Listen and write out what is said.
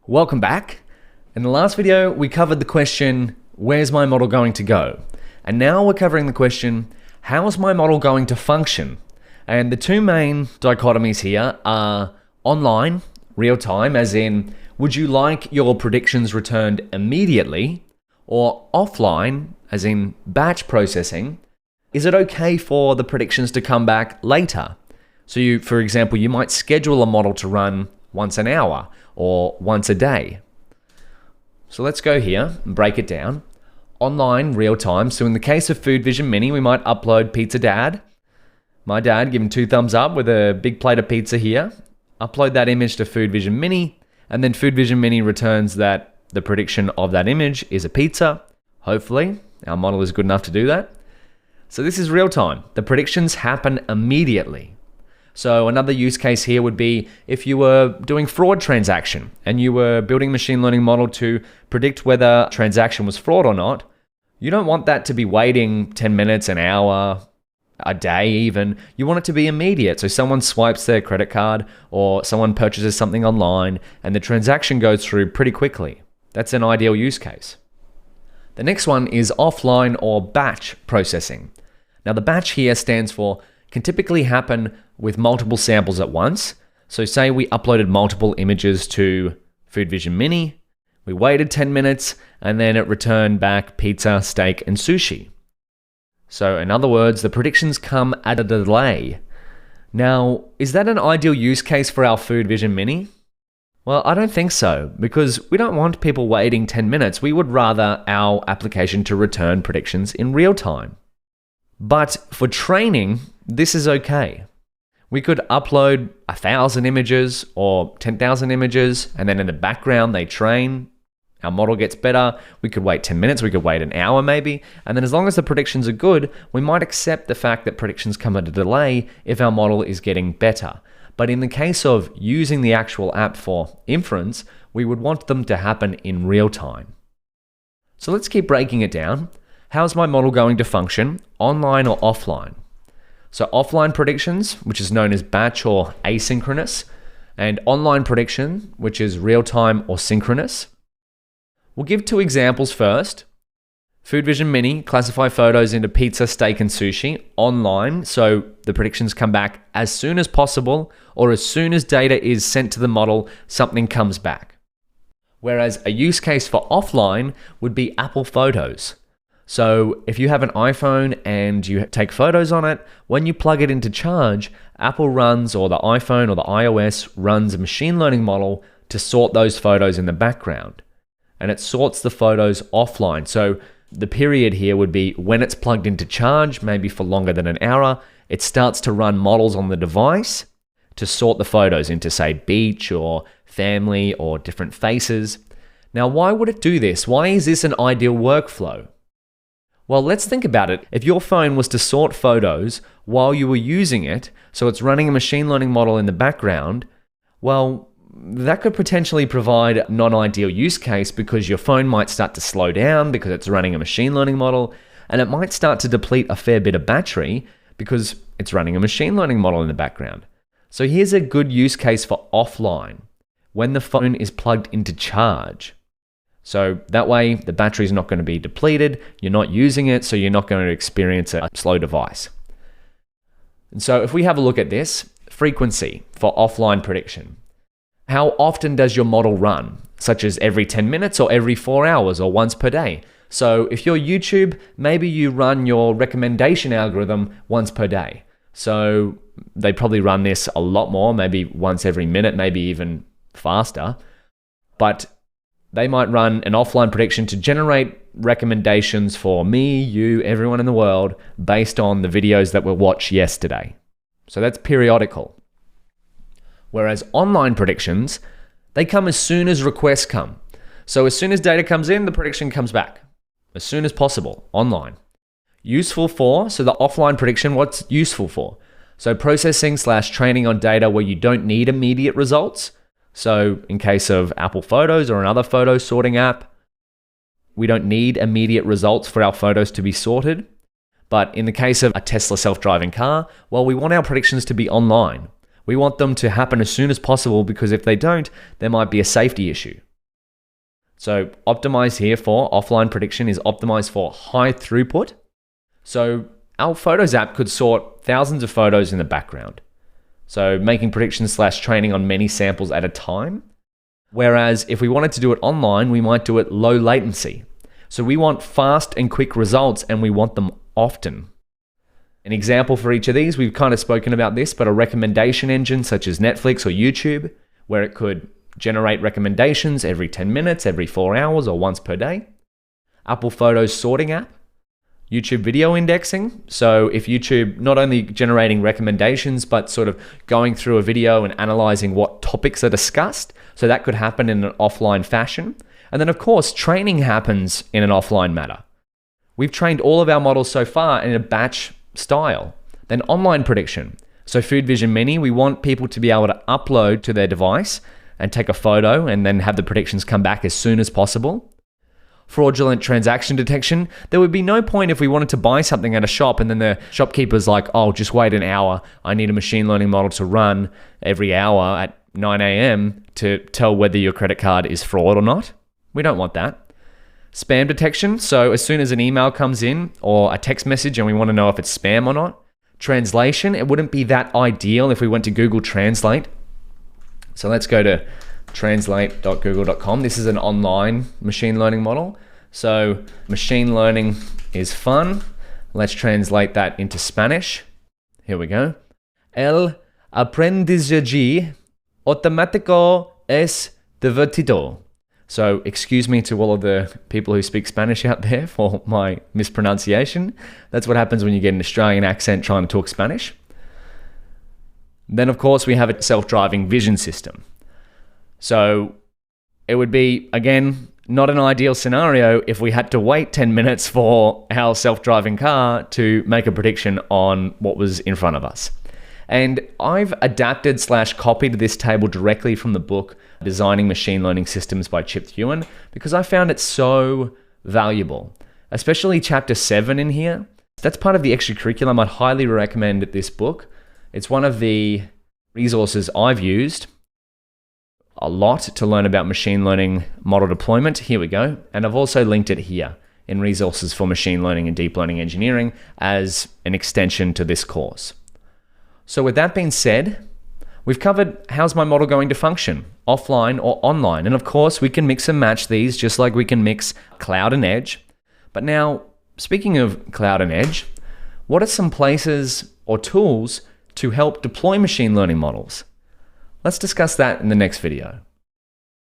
Welcome back. In the last video, we covered the question, where's my model going to go? And now we're covering the question, how is my model going to function? And the two main dichotomies here are online, real time, as in, would you like your predictions returned immediately? Or offline, as in batch processing, is it okay for the predictions to come back later? So you, for example, you might schedule a model to run once an hour or once a day. So let's go here and break it down. Online, real time. So in the case of Food Vision Mini, we might upload Pizza Dad. My dad, give him 2 thumbs up with a big plate of pizza here. Upload that image to Food Vision Mini, and then Food Vision Mini returns that the prediction of that image is a pizza. Hopefully, our model is good enough to do that. So this is real time. The predictions happen immediately. So another use case here would be if you were doing fraud transaction and you were building a machine learning model to predict whether a transaction was fraud or not. You don't want that to be waiting 10 minutes, an hour, a day even. You want it to be immediate. So someone swipes their credit card or someone purchases something online and the transaction goes through pretty quickly. That's an ideal use case. The next one is offline or batch processing. Now the batch here stands for can typically happen with multiple samples at once. So say we uploaded multiple images to Food Vision Mini, we waited 10 minutes, and then it returned back pizza, steak, and sushi. So in other words, the predictions come at a delay. Now, is that an ideal use case for our Food Vision Mini? Well, I don't think so, because we don't want people waiting 10 minutes. We would rather our application to return predictions in real time. But for training, this is okay. We could upload 1,000 images or 10,000 images, and then in the background they train. Our model gets better. We could wait 10 minutes, we could wait an hour maybe, and then as long as the predictions are good, we might accept the fact that predictions come at a delay if our model is getting better. But in the case of using the actual app for inference, we would want them to happen in real time. So let's keep breaking it down. How's my model going to function, online or offline? So offline predictions, which is known as batch or asynchronous, and online prediction, which is real-time or synchronous. We'll give 2 examples first. Food Vision Mini, classify photos into pizza, steak, and sushi online, so the predictions come back as soon as possible, or as soon as data is sent to the model, something comes back. Whereas a use case for offline would be Apple Photos. So if you have an iPhone and you take photos on it, when you plug it into charge, Apple runs, or the iPhone or the iOS runs a machine learning model to sort those photos in the background. And it sorts the photos offline. So the period here would be when it's plugged into charge, maybe for longer than an hour, it starts to run models on the device to sort the photos into, say, beach or family or different faces. Now, why would it do this? Why is this an ideal workflow? Well, let's think about it. If your phone was to sort photos while you were using it, so it's running a machine learning model in the background, well, that could potentially provide a non-ideal use case because your phone might start to slow down because it's running a machine learning model, and it might start to deplete a fair bit of battery because it's running a machine learning model in the background. So here's a good use case for offline, when the phone is plugged into charge. So that way, the battery is not going to be depleted, you're not using it, so you're not going to experience a slow device. And so if we have a look at this, frequency for offline prediction. How often does your model run? Such as every 10 minutes or every 4 hours or once per day. So if you're YouTube, maybe you run your recommendation algorithm once per day. So they probably run this a lot more, maybe once every minute, maybe even faster. But they might run an offline prediction to generate recommendations for me, you, everyone in the world based on the videos that were watched yesterday. So that's periodical. Whereas online predictions, they come as soon as requests come. So as soon as data comes in, the prediction comes back. As soon as possible, online. Useful for, so the offline prediction, what's useful for? So processing/training on data where you don't need immediate results. So in case of Apple Photos or another photo sorting app, we don't need immediate results for our photos to be sorted. But in the case of a Tesla self-driving car, well, we want our predictions to be online. We want them to happen as soon as possible because if they don't, there might be a safety issue. So optimized here for offline prediction is optimized for high throughput. So our Photos app could sort thousands of photos in the background. So making predictions / training on many samples at a time. Whereas if we wanted to do it online, we might do it low latency. So we want fast and quick results, and we want them often. An example for each of these, we've kind of spoken about this, but a recommendation engine such as Netflix or YouTube, where it could generate recommendations every 10 minutes, every 4 hours, or once per day. Apple Photos sorting app. YouTube video indexing. So if YouTube not only generating recommendations, but sort of going through a video and analyzing what topics are discussed. So that could happen in an offline fashion. And then of course, training happens in an offline manner. We've trained all of our models so far in a batch style. Then online prediction. So Food Vision Mini, we want people to be able to upload to their device and take a photo and then have the predictions come back as soon as possible. Fraudulent transaction detection. There would be no point if we wanted to buy something at a shop and then the shopkeeper's like, oh, just wait an hour. I need a machine learning model to run every hour at 9 a.m. to tell whether your credit card is fraud or not. We don't want that. Spam detection. So as soon as an email comes in or a text message and we want to know if it's spam or not. Translation. It wouldn't be that ideal if we went to Google Translate. So let's go to translate.google.com. This is an online machine learning model. So machine learning is fun. Let's translate that into Spanish. Here we go. El aprendizaje automático es divertido. So excuse me to all of the people who speak Spanish out there for my mispronunciation. That's what happens when you get an Australian accent trying to talk Spanish. Then of course we have a self-driving vision system. So it would be, again, not an ideal scenario if we had to wait 10 minutes for our self-driving car to make a prediction on what was in front of us. And I've adapted / copied this table directly from the book Designing Machine Learning Systems by Chip Thuen because I found it so valuable, especially chapter 7 in here. That's part of the extra curriculum. I'd highly recommend this book. It's one of the resources I've used a lot to learn about machine learning model deployment. Here we go. And I've also linked it here in resources for machine learning and deep learning engineering as an extension to this course. So with that being said, we've covered how's my model going to function, offline or online. And of course, we can mix and match these just like we can mix cloud and edge. But now, speaking of cloud and edge, what are some places or tools to help deploy machine learning models? Let's discuss that in the next video.